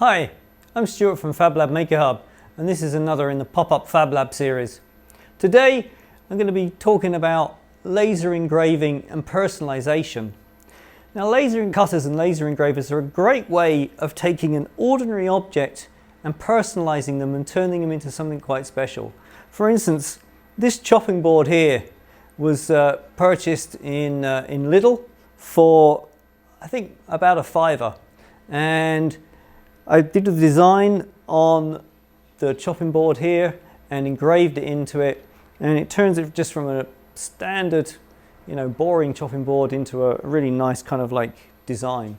Hi, I'm Stuart from Fab Lab Maker Hub, and this is another in the pop-up Fab Lab series. Today I'm going to be talking about laser engraving and personalization. Now, laser cutters and laser engravers are a great way of taking an ordinary object and personalizing them and turning them into something quite special. For instance, this chopping board here was purchased in Lidl for, I think, about a £5, and I did the design on the chopping board here and engraved it into it, and it turns it just from a standard, boring chopping board into a really nice kind of like design.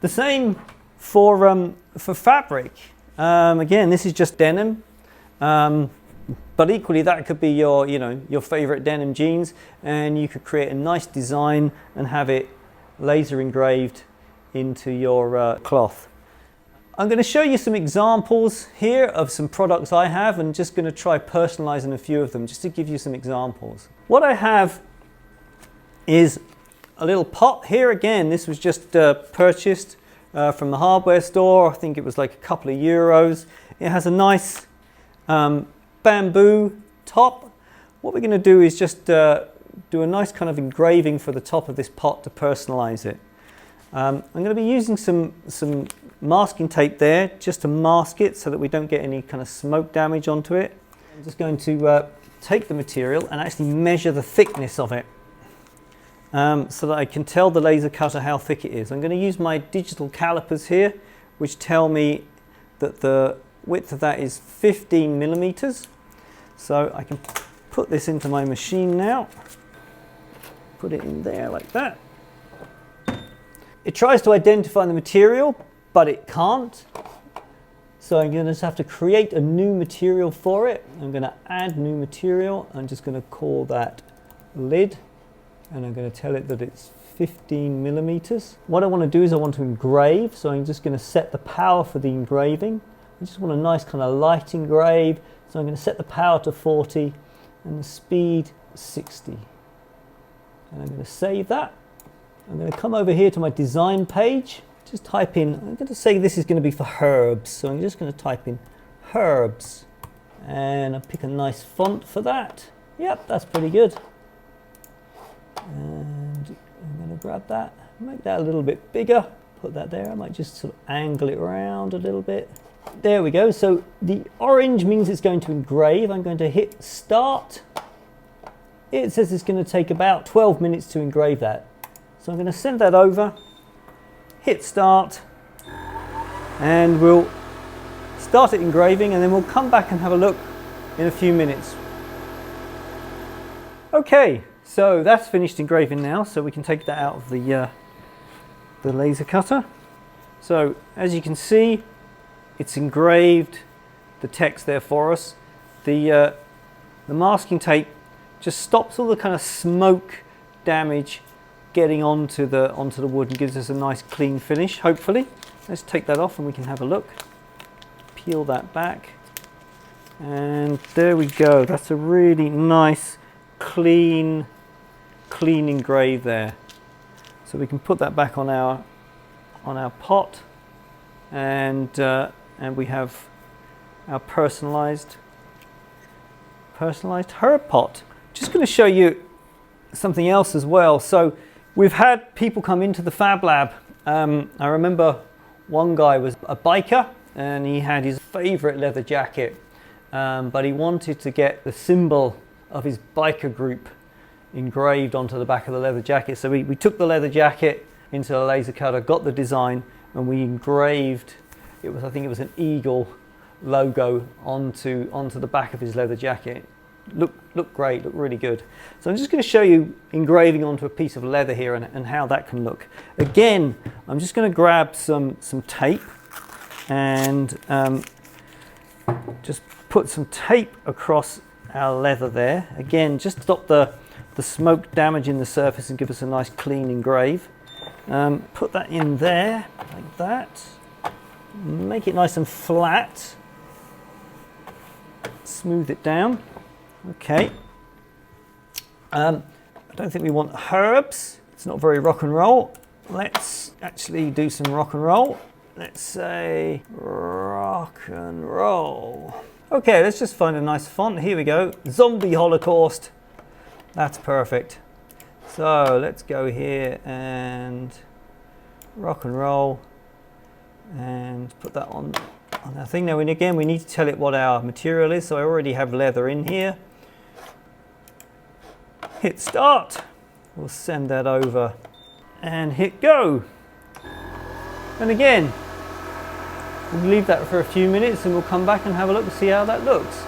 The same for fabric. Again, this is just denim, but equally that could be your favorite denim jeans, and you could create a nice design and have it laser engraved into your cloth. I'm going to show you some examples here of some products I have, and just going to try personalizing a few of them just to give you some examples. What I have is a little pot here. Again, this was just purchased from the hardware store. I think it was like a couple of euros. It has a nice bamboo top. What we're going to do is just do a nice kind of engraving for the top of this pot to personalize it. I'm going to be using some masking tape there just to mask it so that we don't get any kind of smoke damage onto it. I'm just going to take the material and actually measure the thickness of it so that I can tell the laser cutter how thick it is. I'm going to use my digital calipers here, which tell me that the width of that is 15 millimeters. So I can put this into my machine now, put it in there like that. It tries to identify the material, but it can't. So I'm going to just have to create a new material for it. I'm going to add new material. I'm just going to call that lid, and I'm going to tell it that it's 15 millimeters. What I want to do is I want to engrave, so I'm just going to set the power for the engraving. I just want a nice kind of light engrave, so I'm going to set the power to 40 and the speed 60. And I'm going to save that. I'm going to come over here to my design page, just type in, I'm going to say this is going to be for herbs, so I'm just going to type in herbs, and I'll pick a nice font for that. Yep, that's pretty good. And I'm going to grab that, make that a little bit bigger, put that there. I might just sort of angle it around a little bit. There we go. So the orange means it's going to engrave. I'm going to hit start. It says it's going to take about 12 minutes to engrave that. So I'm going to send that over, hit start, and we'll start it engraving, and then we'll come back and have a look in a few minutes. Okay, so that's finished engraving now, so we can take that out of the laser cutter. So as you can see, it's engraved the text there for us. The masking tape just stops all the kind of smoke damage getting onto the wood and gives us a nice clean finish, hopefully. Let's take that off and we can have a look. Peel that back, and there we go. That's a really nice clean engrave there. So we can put that back on our pot, and we have our personalized herb pot. Just going to show you something else as well. So we've had people come into the Fab Lab. I remember one guy was a biker, and he had his favorite leather jacket, but he wanted to get the symbol of his biker group engraved onto the back of the leather jacket. So we took the leather jacket into the laser cutter, got the design, and we engraved, I think it was an eagle logo onto the back of his leather jacket. Look great, look really good. So I'm just going to show you engraving onto a piece of leather here and how that can look. Again, I'm just going to grab some tape and just put some tape across our leather there. Again, just stop the smoke damaging the surface and give us a nice clean engrave. Put that in there like that. Make it nice and flat. Smooth it down. Okay. I don't think we want herbs. It's not very rock and roll. Let's actually do some rock and roll. let's say rock and roll. Okay, let's just find a nice font. Here we go, Zombie Holocaust. That's perfect. So let's go here and rock and roll and put that on our thing. Now, again, we need to tell it what our material is. So I already have leather in here. Hit start. We'll send that over and hit go. And again, we'll leave that for a few minutes and we'll come back and have a look and see how that looks.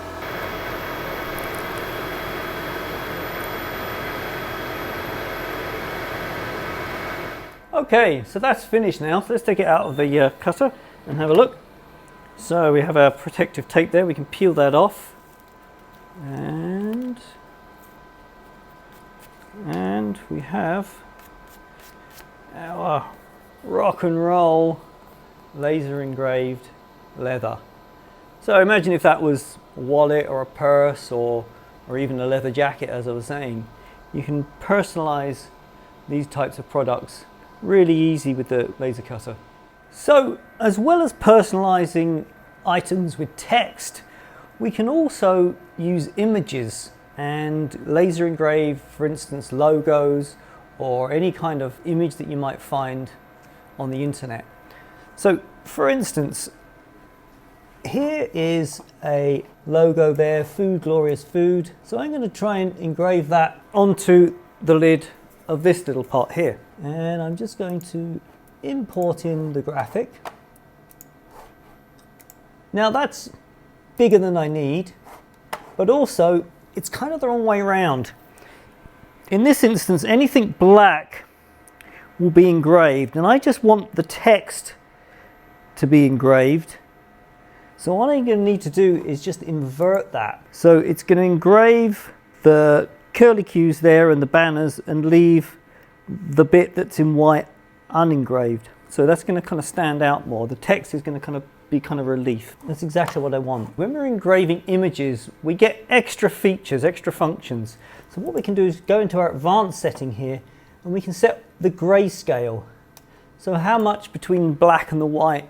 Okay, so that's finished now. So let's take it out of the cutter and have a look. So we have our protective tape there. We can peel that off. And we have our rock and roll laser engraved leather. So imagine if that was a wallet or a purse or even a leather jacket, as I was saying. You can personalize these types of products really easy with the laser cutter. So as well as personalizing items with text, we can also use images and laser engrave, for instance, logos or any kind of image that you might find on the internet. So for instance, here is a logo there, Food Glorious Food. So I'm going to try and engrave that onto the lid of this little pot here. And I'm just going to import in the graphic. Now that's bigger than I need, but also it's kind of the wrong way around. In this instance, anything black will be engraved, and I just want the text to be engraved. So what I'm going to need to do is just invert that. So it's going to engrave the curlicues there and the banners and leave the bit that's in white unengraved. So that's going to kind of stand out more. The text is going to kind of be kind of relief. That's exactly what I want. When we're engraving images, we get extra features, extra functions. So what we can do is go into our advanced setting here and we can set the grayscale. So how much between black and the white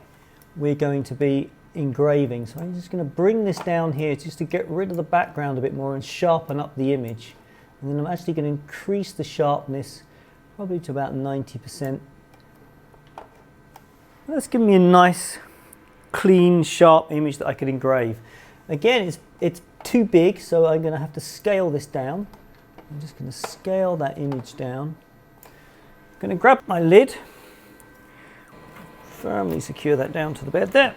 we're going to be engraving. So I'm just going to bring this down here just to get rid of the background a bit more and sharpen up the image. And then I'm actually going to increase the sharpness probably to about 90%. That's giving me a nice, clean, sharp image that I could engrave. Again, it's too big, so I'm going to have to scale this down. I'm just going to scale that image down. I'm going to grab my lid, firmly secure that down to the bed there.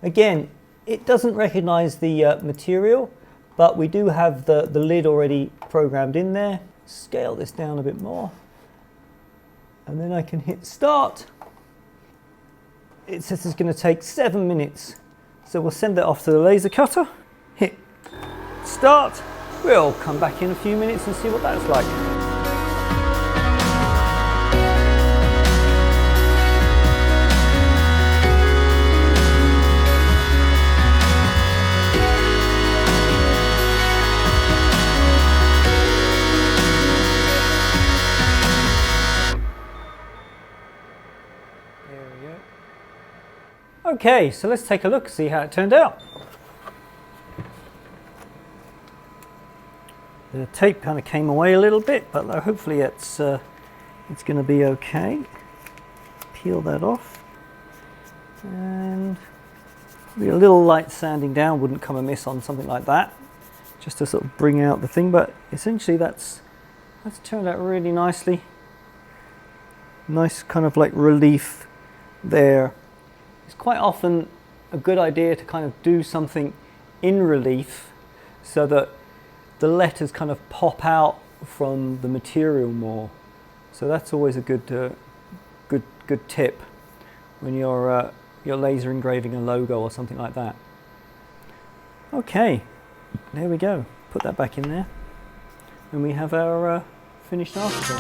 Again, it doesn't recognize the material, but we do have the lid already programmed in there. Scale this down a bit more. And then I can hit start. It says it's going to take 7 minutes. So we'll send that off to the laser cutter. Hit start. We'll come back in a few minutes and see what that's like. Okay, so let's take a look, see how it turned out. The tape kind of came away a little bit, but hopefully it's going to be okay. Peel that off, and a little light sanding down wouldn't come amiss on something like that, just to sort of bring out the thing. But essentially, that's turned out really nicely. Nice kind of like relief there. It's quite often a good idea to kind of do something in relief so that the letters kind of pop out from the material more. So that's always a good tip when you're laser engraving a logo or something like that. Okay, there we go. Put that back in there, and we have our finished article.